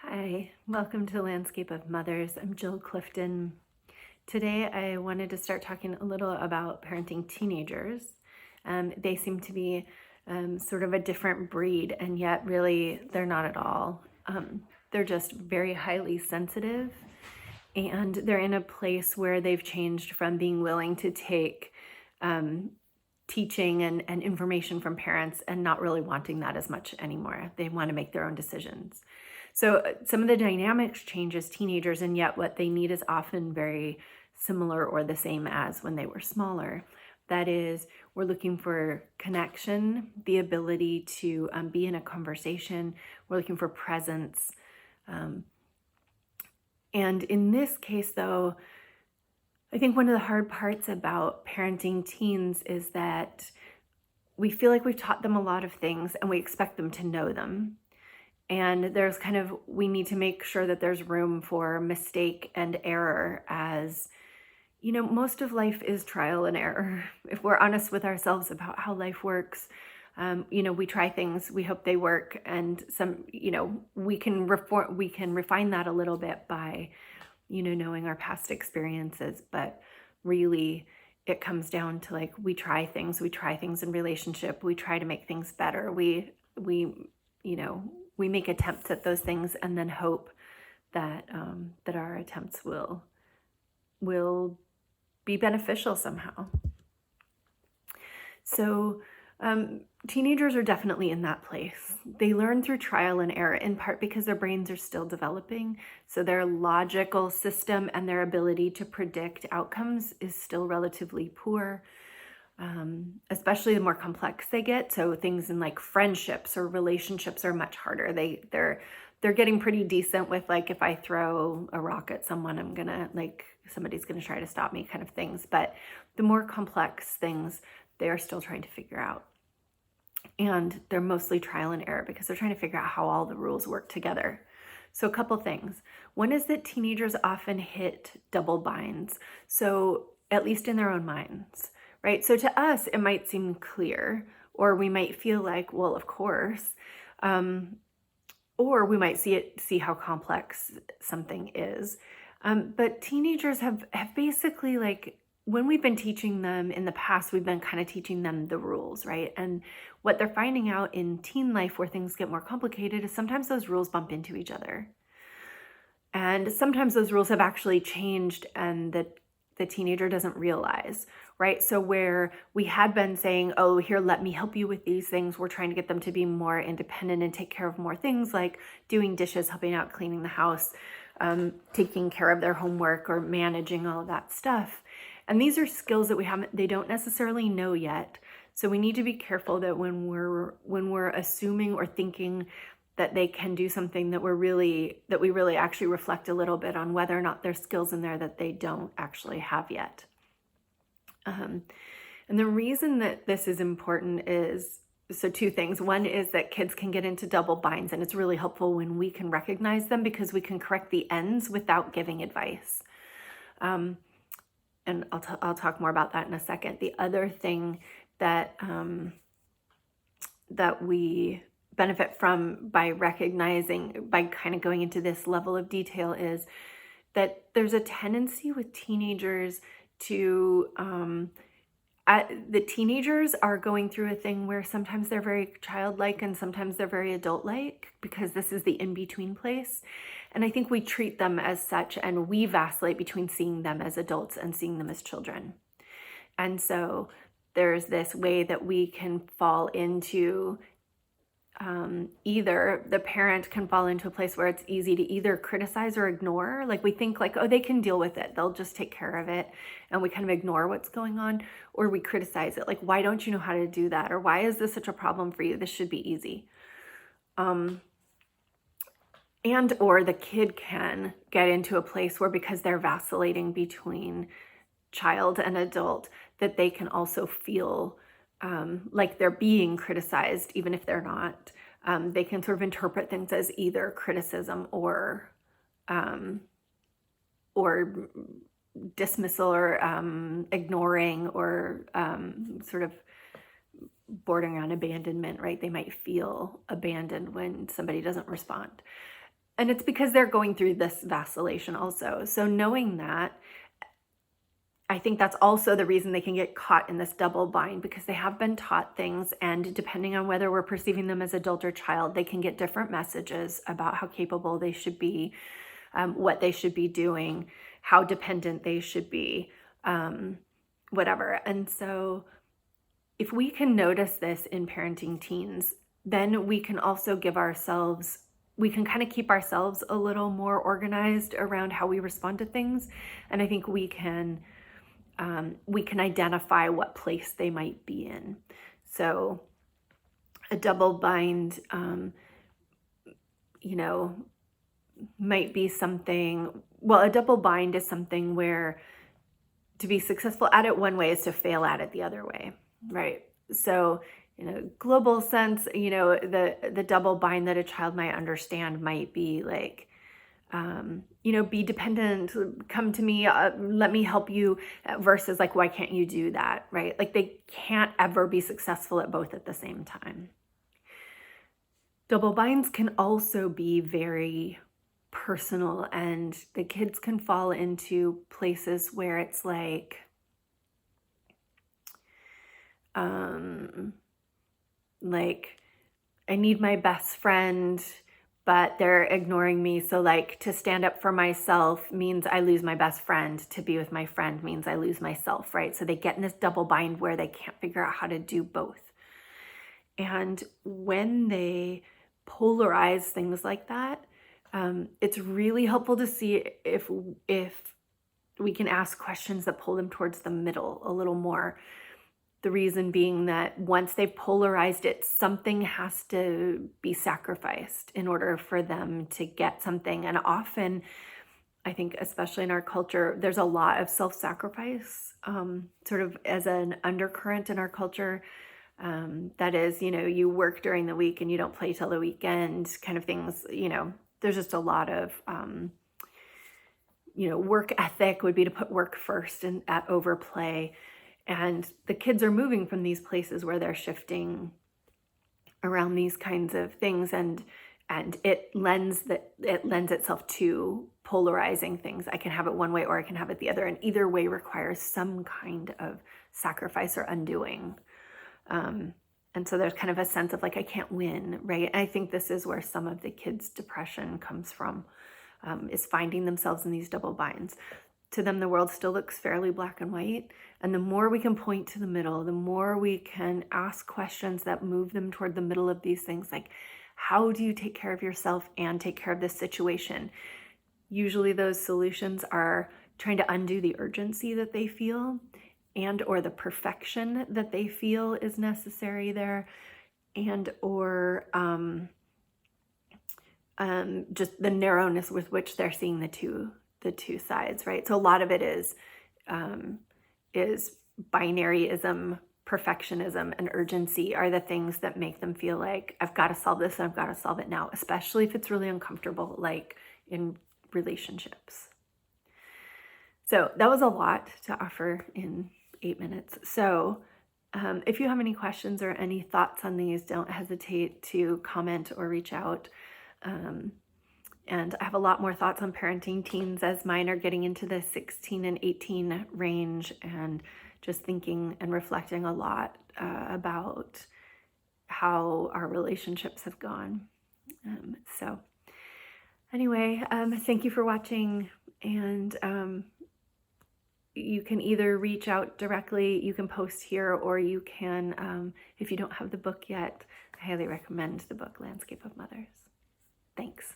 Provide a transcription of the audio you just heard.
Hi, welcome to the Landscape of Mothers. I'm Jill Clifton. Today I wanted to start talking a little about parenting teenagers. They seem to be sort of a different breed, and yet really they're not at all. They're just very highly sensitive, and they're in a place where they've changed from being willing to take teaching and information from parents and not really wanting that as much anymore. They want to make their own decisions. So some of the dynamics change as teenagers, and yet what they need is often very similar or the same as when they were smaller. That is, we're looking for connection, the ability to be in a conversation. We're looking for presence. And in this case, though, I think one of the hard parts about parenting teens is that we feel like we've taught them a lot of things and we expect them to know them. And there's we need to make sure that there's room for mistake and error, as, most of life is trial and error. If we're honest with ourselves about how life works, we try things, we hope they work, and we can refine that a little bit by, knowing our past experiences. But really, it comes down to we try things in relationship, we try to make things better. We make attempts at those things and then hope that that our attempts will be beneficial somehow. So teenagers are definitely in that place. They learn through trial and error, in part because their brains are still developing. So their logical system and their ability to predict outcomes is still relatively poor. Especially the more complex they get. So things in friendships or relationships are much harder. They're getting pretty decent with if I throw a rock at someone, I'm gonna somebody's gonna try to stop me kind of things. But the more complex things, they are still trying to figure out. And they're mostly trial and error because they're trying to figure out how all the rules work together. So a couple things. One is that teenagers often hit double binds. So at least in their own minds. Right? So to us, it might seem clear, or we might feel like, well, of course, or we might see how complex something is. But teenagers have basically, when we've been teaching them in the past, we've been kind of teaching them the rules, right? And what they're finding out in teen life where things get more complicated is sometimes those rules bump into each other. And sometimes those rules have actually changed and the teenager doesn't realize, right? So where we had been saying, oh, here, let me help you with these things, we're trying to get them to be more independent and take care of more things like doing dishes, helping out, cleaning the house, taking care of their homework or managing all of that stuff. And these are skills that they don't necessarily know yet. So we need to be careful that when we're assuming or thinking that they can do something, that we really actually reflect a little bit on whether or not there's skills in there that they don't actually have yet. And the reason that this is important is, so two things. One is that kids can get into double binds, and it's really helpful when we can recognize them because we can correct the ends without giving advice. And I'll talk more about that in a second. The other thing that we benefit from by kind of going into this level of detail is that there's a tendency with teenagers to, the teenagers are going through a thing where sometimes they're very childlike and sometimes they're very adult-like, because this is the in-between place. And I think we treat them as such, and we vacillate between seeing them as adults and seeing them as children. And so there's this way that we can fall into either the parent can fall into a place where it's easy to either criticize or ignore. We think oh, they can deal with it, they'll just take care of it, and we kind of ignore what's going on, or we criticize it, why don't you know how to do that, or why is this such a problem for you, this should be easy. And or the kid can get into a place where, because they're vacillating between child and adult, that they can also feel like they're being criticized, even if they're not. They can sort of interpret things as either criticism or dismissal or ignoring or sort of bordering on abandonment, right? They might feel abandoned when somebody doesn't respond. And it's because they're going through this vacillation also. So knowing that, I think that's also the reason they can get caught in this double bind, because they have been taught things, and depending on whether we're perceiving them as adult or child, they can get different messages about how capable they should be, what they should be doing, how dependent they should be, whatever. And so if we can notice this in parenting teens, then we can also we can kind of keep ourselves a little more organized around how we respond to things. And I think we can identify what place they might be in. So a double bind, might be something, well, a double bind is something where to be successful at it one way is to fail at it the other way, right? So in a global sense, the double bind that a child might understand might be like, be dependent, come to me, let me help you, versus like, why can't you do that, right? Like they can't ever be successful at both at the same time. Double binds can also be very personal, and the kids can fall into places where it's like, I need my best friend, but they're ignoring me. So like to stand up for myself means I lose my best friend. To be with my friend means I lose myself, right? So they get in this double bind where they can't figure out how to do both. And when they polarize things like that, it's really helpful to see if we can ask questions that pull them towards the middle a little more. The reason being that once they've polarized it, something has to be sacrificed in order for them to get something. And often, I think, especially in our culture, there's a lot of self-sacrifice, sort of as an undercurrent in our culture. That is, you work during the week and you don't play till the weekend kind of things. There's just a lot of, work ethic would be to put work first and at overplay. And the kids are moving from these places where they're shifting around these kinds of things, and it lends itself to polarizing things. I can have it one way or I can have it the other, and either way requires some kind of sacrifice or undoing. And so there's kind of a sense of like, I can't win, right? And I think this is where some of the kids' depression comes from, is finding themselves in these double binds. To them, the world still looks fairly black and white. And the more we can point to the middle, the more we can ask questions that move them toward the middle of these things. Like, how do you take care of yourself and take care of this situation? Usually those solutions are trying to undo the urgency that they feel and or the perfection that they feel is necessary there, and or just the narrowness with which they're seeing the two sides, right? So a lot of it is binaryism, perfectionism, and urgency are the things that make them feel like, I've got to solve this and I've got to solve it now, especially if it's really uncomfortable, like in relationships. So that was a lot to offer in 8 minutes. So if you have any questions or any thoughts on these, don't hesitate to comment or reach out. And I have a lot more thoughts on parenting teens as mine are getting into the 16 and 18 range, and just thinking and reflecting a lot about how our relationships have gone. So anyway, thank you for watching, and you can either reach out directly, you can post here, or you can, if you don't have the book yet, I highly recommend the book Landscape of Mothers. Thanks.